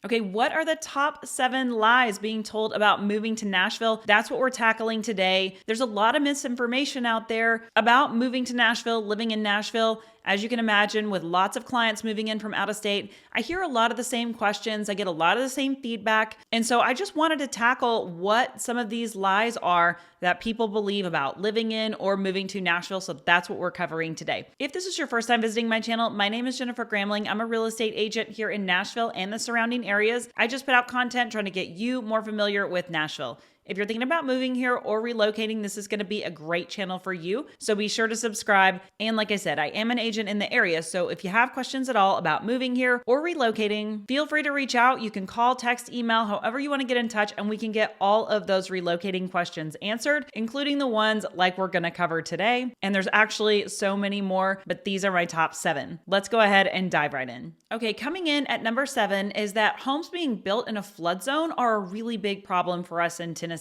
Okay, what are the top 7 lies being told about moving to Nashville? That's what we're tackling today. There's a lot of misinformation out there about moving to Nashville, living in Nashville. As you can imagine, with lots of clients moving in from out of state, I hear a lot of the same questions. I get a lot of the same feedback. And so I just wanted to tackle what some of these lies are that people believe about living in or moving to Nashville. So that's what we're covering today. If this is your first time visiting my channel, my name is Jennifer Gramling. I'm a real estate agent here in Nashville and the surrounding areas. I just put out content trying to get you more familiar with Nashville. If you're thinking about moving here or relocating, this is going to be a great channel for you. So be sure to subscribe. And like I said, I am an agent in the area. So if you have questions at all about moving here or relocating, feel free to reach out. You can call, text, email, however you want to get in touch, and we can get all of those relocating questions answered, including the ones like we're going to cover today. And there's actually so many more, but these are my top 7. Let's go ahead and dive right in. Okay, coming in at number 7 is that homes being built in a flood zone are a really big problem for us in Tennessee,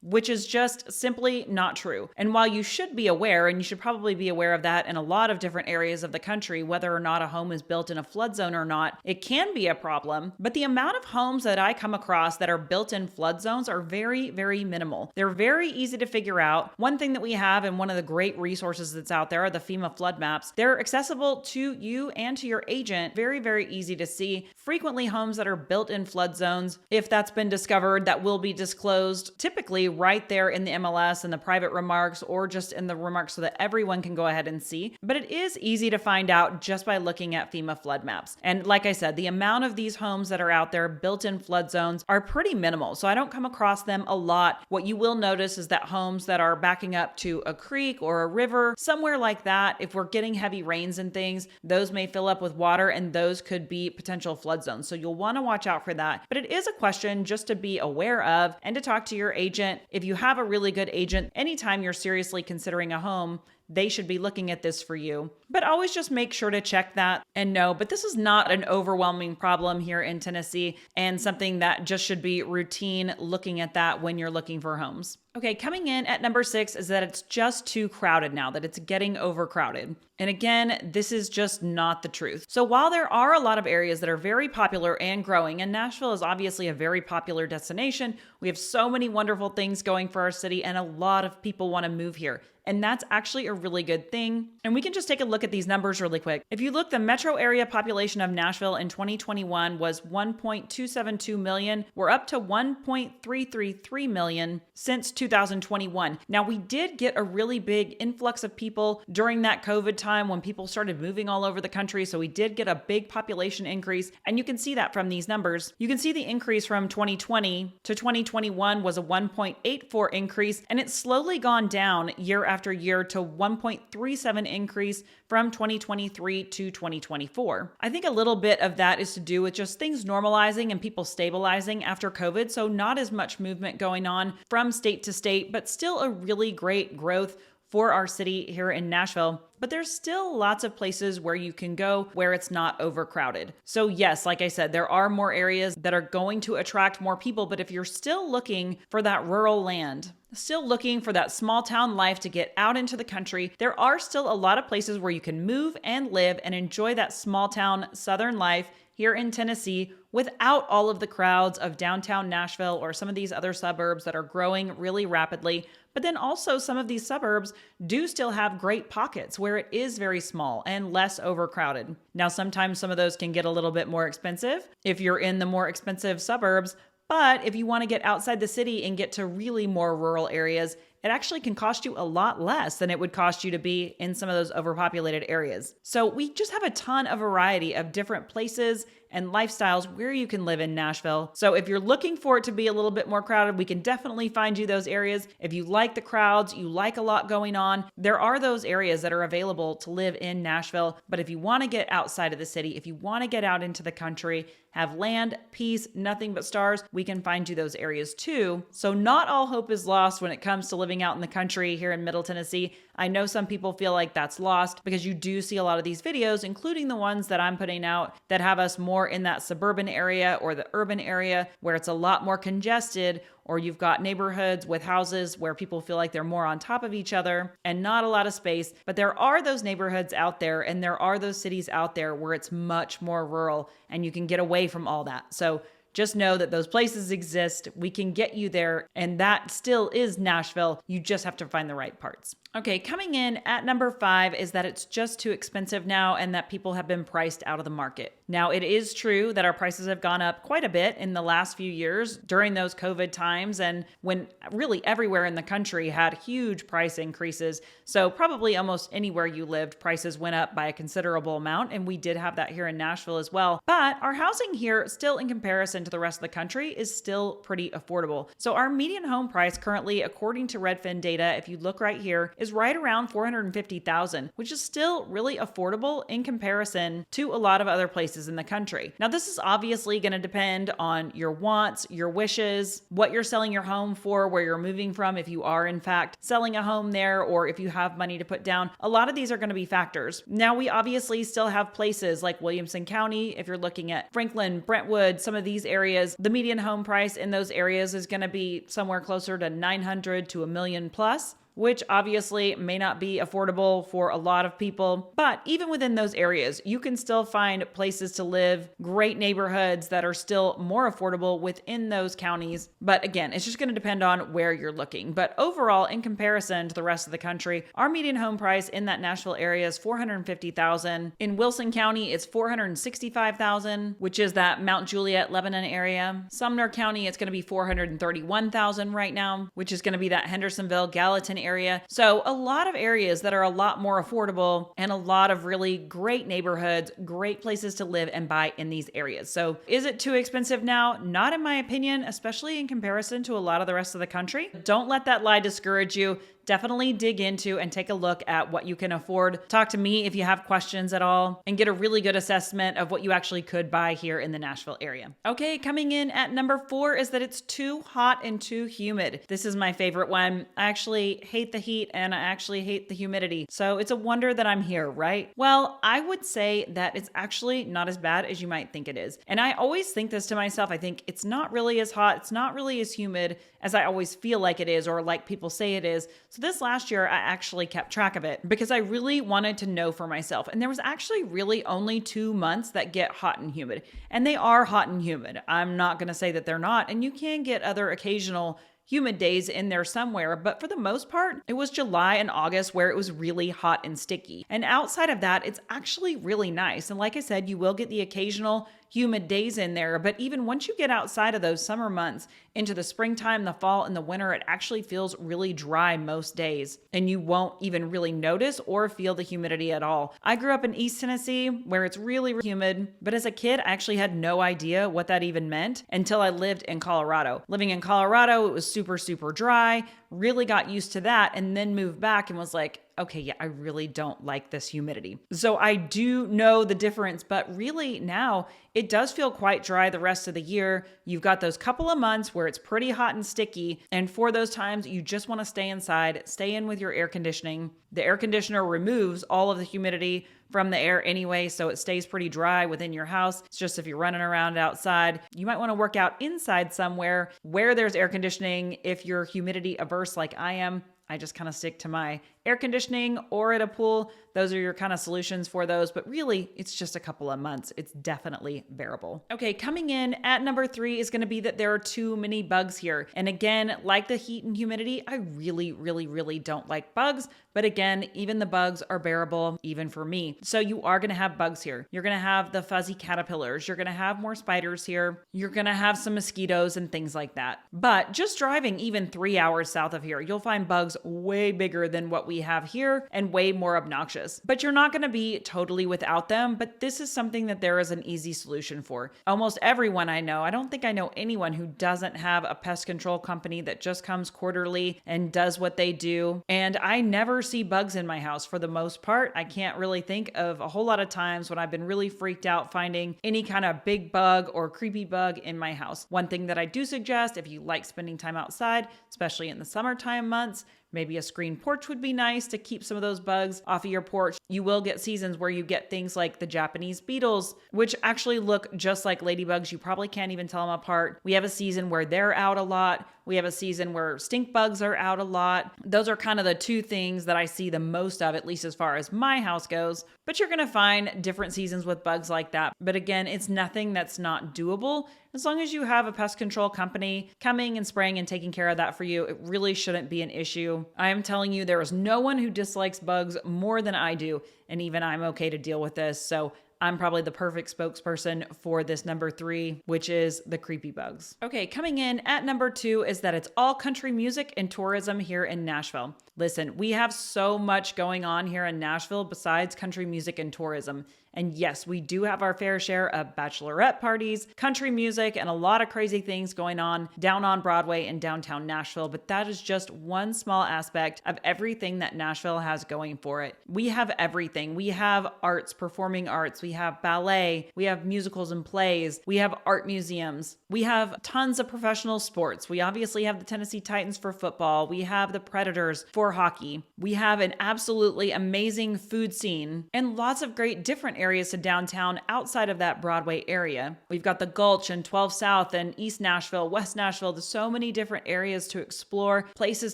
which is just simply not true. And while you should be aware, and you should probably be aware of that in a lot of different areas of the country, whether or not a home is built in a flood zone or not, it can be a problem. But the amount of homes that I come across that are built in flood zones are very, very minimal. They're very easy to figure out. One thing that we have, and one of the great resources that's out there, are the FEMA flood maps. They're accessible to you and to your agent. Very, very easy to see. Frequently, homes that are built in flood zones, if that's been discovered, that will be disclosed typically right there in the MLS and the private remarks, or just in the remarks so that everyone can go ahead and see. But it is easy to find out just by looking at FEMA flood maps. And like I said, the amount of these homes that are out there built in flood zones are pretty minimal. So I don't come across them a lot. What you will notice is that homes that are backing up to a creek or a river, somewhere like that, if we're getting heavy rains and things, those may fill up with water, and those could be potential flood zones. So you'll want to watch out for that. But it is a question just to be aware of and to talk to your agent. If you have a really good agent, anytime you're seriously considering a home, they should be looking at this for you. But always just make sure to check that and know. But this is not an overwhelming problem here in Tennessee, and something that just should be routine looking at that when you're looking for homes. Okay, coming in at number 6 is that it's just too crowded now, that it's getting overcrowded. And again, this is just not the truth. So while there are a lot of areas that are very popular and growing, and Nashville is obviously a very popular destination, we have so many wonderful things going for our city, and a lot of people want to move here. And that's actually a really good thing. And we can just take a look at these numbers really quick. If you look, the metro area population of Nashville in 2021 was 1.272 million. We're up to 1.333 million since 2021. Now, we did get a really big influx of people during that COVID time when people started moving all over the country. So we did get a big population increase. And you can see that from these numbers. You can see the increase from 2020 to 2021 was a 1.84 increase, and it's slowly gone down year after year to 1.37 increase from 2023 to 2024. I think a little bit of that is to do with just things normalizing and people stabilizing after COVID. So not as much movement going on from state to state, but still a really great growth for our city here in Nashville. But there's still lots of places where you can go where it's not overcrowded. So yes, like I said, there are more areas that are going to attract more people. But if you're still looking for that rural land, still looking for that small town life to get out into the country, there are still a lot of places where you can move and live and enjoy that small town southern life here in Tennessee without all of the crowds of downtown Nashville or some of these other suburbs that are growing really rapidly. But then also some of these suburbs do still have great pockets where it is very small and less overcrowded. Now, sometimes some of those can get a little bit more expensive if you're in the more expensive suburbs. But if you want to get outside the city and get to really more rural areas, it actually can cost you a lot less than it would cost you to be in some of those overpopulated areas. So we just have a ton of variety of different places and lifestyles where you can live in Nashville. So if you're looking for it to be a little bit more crowded, we can definitely find you those areas. If you like the crowds, you like a lot going on, there are those areas that are available to live in Nashville. But if you want to get outside of the city, if you want to get out into the country, have land, peace, nothing but stars, we can find you those areas too. So not all hope is lost when it comes to living out in the country here in Middle Tennessee. I know some people feel like that's lost because you do see a lot of these videos, including the ones that I'm putting out, that have us more in that suburban area or the urban area where it's a lot more congested, or you've got neighborhoods with houses where people feel like they're more on top of each other and not a lot of space. But there are those neighborhoods out there, and there are those cities out there where it's much more rural and you can get away from all that. So just know that those places exist. We can get you there, and that still is Nashville. You just have to find the right parts. Okay, coming in at number 5 is that it's just too expensive now and that people have been priced out of the market. Now, it is true that our prices have gone up quite a bit in the last few years during those COVID times and when really everywhere in the country had huge price increases. So probably almost anywhere you lived, prices went up by a considerable amount, and we did have that here in Nashville as well. But our housing here, still in comparison to the rest of the country, is still pretty affordable. So our median home price currently, according to Redfin data, if you look right here, is right around $450,000, which is still really affordable in comparison to a lot of other places in the country. Now, this is obviously going to depend on your wants, your wishes, what you're selling your home for, where you're moving from, if you are in fact selling a home there, or if you have money to put down. A lot of these are going to be factors. Now, we obviously still have places like Williamson County. If you're looking at Franklin, Brentwood, some of these areas, the median home price in those areas is going to be somewhere closer to $900,000 to $1 million plus, which obviously may not be affordable for a lot of people. But even within those areas, you can still find places to live, great neighborhoods that are still more affordable within those counties. But again, it's just going to depend on where you're looking. But overall, in comparison to the rest of the country, our median home price in that Nashville area is $450,000. In Wilson County, it's $465,000, which is that Mount Juliet, Lebanon area. Sumner County, it's going to be $431,000 right now, which is going to be that Hendersonville, Gallatin area. So a lot of areas that are a lot more affordable and a lot of really great neighborhoods, great places to live and buy in these areas. So is it too expensive now? Not in my opinion, especially in comparison to a lot of the rest of the country. Don't let that lie discourage you. Definitely dig into and take a look at what you can afford. Talk to me if you have questions at all and get a really good assessment of what you actually could buy here in the Nashville area. Okay, coming in at number 4 is that it's too hot and too humid. This is my favorite one. I actually hate the heat and I actually hate the humidity. So it's a wonder that I'm here, right? Well, I would say that it's actually not as bad as you might think it is. And I always think this to myself. I think it's not really as hot. It's not really as humid as I always feel like it is or like people say it is. So this last year, I actually kept track of it because I really wanted to know for myself. And there was actually really only 2 months that get hot and humid. And they are hot and humid. I'm not going to say that they're not. And you can get other occasional humid days in there somewhere, but for the most part, it was July and August where it was really hot and sticky. And outside of that, it's actually really nice. And like I said, you will get the occasional humid days in there, but even once you get outside of those summer months into the springtime, the fall, and the winter, it actually feels really dry most days, and you won't even really notice or feel the humidity at all. I grew up in East Tennessee where it's really humid, but as a kid, I actually had no idea what that even meant until I lived in Colorado. Living in Colorado, it was super, super dry, really got used to that, and then moved back and was like, okay, yeah, I really don't like this humidity. So I do know the difference, but really now it does feel quite dry the rest of the year. You've got those couple of months where it's pretty hot and sticky. And for those times, you just want to stay inside, stay in with your air conditioning. The air conditioner removes all of the humidity from the air anyway, so it stays pretty dry within your house. It's just if you're running around outside, you might want to work out inside somewhere where there's air conditioning. If you're humidity averse like I am, I just kind of stick to my air conditioning or at a pool. Those are your kind of solutions for those, but really it's just a couple of months. It's definitely bearable. Okay, coming in at number 3 is going to be that there are too many bugs here. And again, like the heat and humidity, I really, really, really don't like bugs. But again, even the bugs are bearable, even for me. So you are going to have bugs here. You're going to have the fuzzy caterpillars. You're going to have more spiders here. You're going to have some mosquitoes and things like that. But just driving even 3 hours south of here, you'll find bugs way bigger than what we have here and way more obnoxious. But you're not going to be totally without them. But this is something that there is an easy solution for. Almost everyone I know, I don't think I know anyone who doesn't have a pest control company that just comes quarterly and does what they do. And I never see bugs in my house for the most part. I can't really think of a whole lot of times when I've been really freaked out finding any kind of big bug or creepy bug in my house. One thing that I do suggest, if you like spending time outside, especially in the summertime months, maybe a screen porch would be nice to keep some of those bugs off of your porch. You will get seasons where you get things like the Japanese beetles, which actually look just like ladybugs. You probably can't even tell them apart. We have a season where they're out a lot. We have a season where stink bugs are out a lot. Those are kind of the two things that I see the most of, at least as far as my house goes. But you're going to find different seasons with bugs like that. But again, it's nothing that's not doable. as long as you have a pest control company coming and spraying and taking care of that for you, it really shouldn't be an issue. I am telling you, there is no one who dislikes bugs more than I do, and even I'm okay to deal with this. So I'm probably the perfect spokesperson for this number 3, which is the creepy bugs. Okay, coming in at number 2 is that it's all country music and tourism here in Nashville. Listen, we have so much going on here in Nashville besides country music and tourism. And yes, we do have our fair share of bachelorette parties, country music, and a lot of crazy things going on down on Broadway in downtown Nashville, but that is just one small aspect of everything that Nashville has going for it. We have everything. We have arts, performing arts, we have ballet, we have musicals and plays, we have art museums, we have tons of professional sports. We obviously have the Tennessee Titans for football, we have the Predators for hockey, we have an absolutely amazing food scene, and lots of great different areas to downtown outside of that Broadway area. We've got the Gulch and 12 South and East Nashville, West Nashville. There's so many different areas to explore, places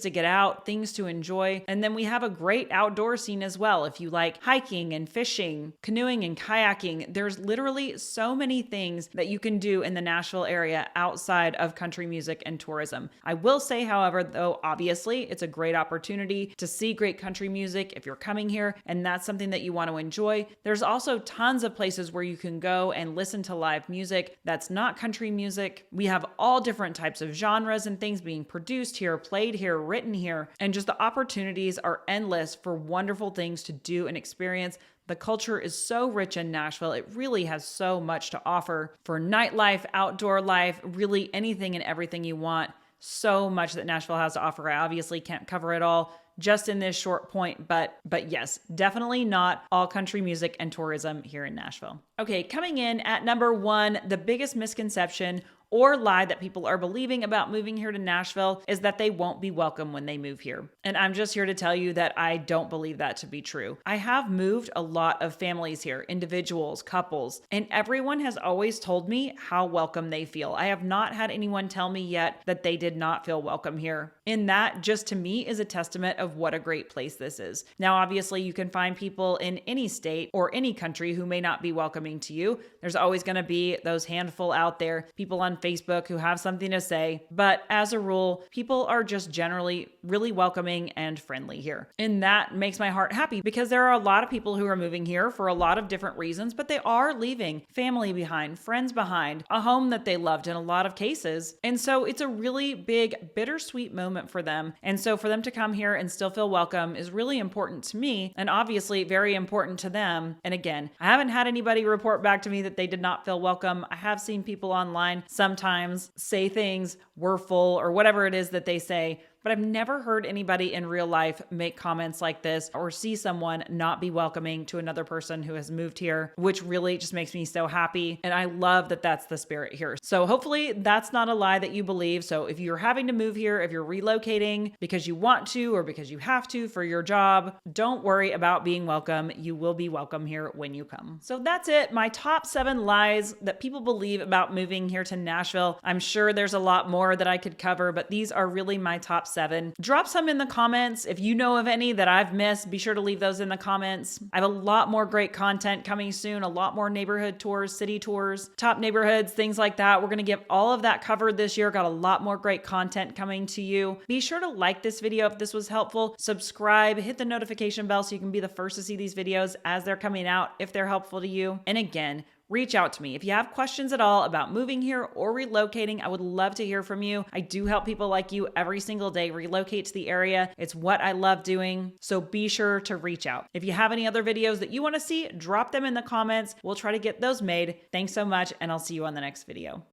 to get out, things to enjoy. And then we have a great outdoor scene as well. If you like hiking and fishing, canoeing and kayaking, there's literally so many things that you can do in the Nashville area outside of country music and tourism. I will say, however, though, obviously it's a great opportunity to see great country music if you're coming here and that's something that you want to enjoy. There's also tons of places where you can go and listen to live music that's not country music. We have all different types of genres and things being produced here, played here, written here, and just the opportunities are endless for wonderful things to do and experience. The culture is so rich in Nashville. It really has so much to offer for nightlife, outdoor life, really anything and everything you want. So much that Nashville has to offer. I obviously can't cover it all just in this short point, but yes, definitely not all country music and tourism here in Nashville. Okay, coming in at number 1, the biggest misconception or lie that people are believing about moving here to Nashville is that they won't be welcome when they move here. And I'm just here to tell you that I don't believe that to be true. I have moved a lot of families here, individuals, couples, and everyone has always told me how welcome they feel. I have not had anyone tell me yet that they did not feel welcome here. And that just to me is a testament of what a great place this is. Now, obviously, you can find people in any state or any country who may not be welcoming to you. There's always going to be those handful out there, people on Facebook who have something to say, but as a rule, people are just generally really welcoming and friendly here. And that makes my heart happy because there are a lot of people who are moving here for a lot of different reasons, but they are leaving family behind, friends behind, a home that they loved in a lot of cases. And so it's a really big, bittersweet moment for them. And so for them to come here and still feel welcome is really important to me and obviously very important to them. And again, I haven't had anybody report back to me that they did not feel welcome. I have seen people online sometimes say things, we're full, or whatever it is that they say, but I've never heard anybody in real life make comments like this or see someone not be welcoming to another person who has moved here, which really just makes me so happy. And I love that that's the spirit here. So hopefully that's not a lie that you believe. So if you're having to move here, if you're relocating because you want to or because you have to for your job, don't worry about being welcome. You will be welcome here when you come. So that's it. My top 7 lies that people believe about moving here to Nashville. I'm sure there's a lot more that I could cover, but these are really my top 7. Drop some in the comments. If you know of any that I've missed, be sure to leave those in the comments. I have a lot more great content coming soon, a lot more neighborhood tours, city tours, top neighborhoods, things like that. We're going to get all of that covered this year. Got a lot more great content coming to you. Be sure to like this video if this was helpful. Subscribe, hit the notification bell so you can be the first to see these videos as they're coming out if they're helpful to you. And again, reach out to me. If you have questions at all about moving here or relocating, I would love to hear from you. I do help people like you every single day relocate to the area. It's what I love doing. So be sure to reach out. If you have any other videos that you want to see, drop them in the comments. We'll try to get those made. Thanks so much, and I'll see you on the next video.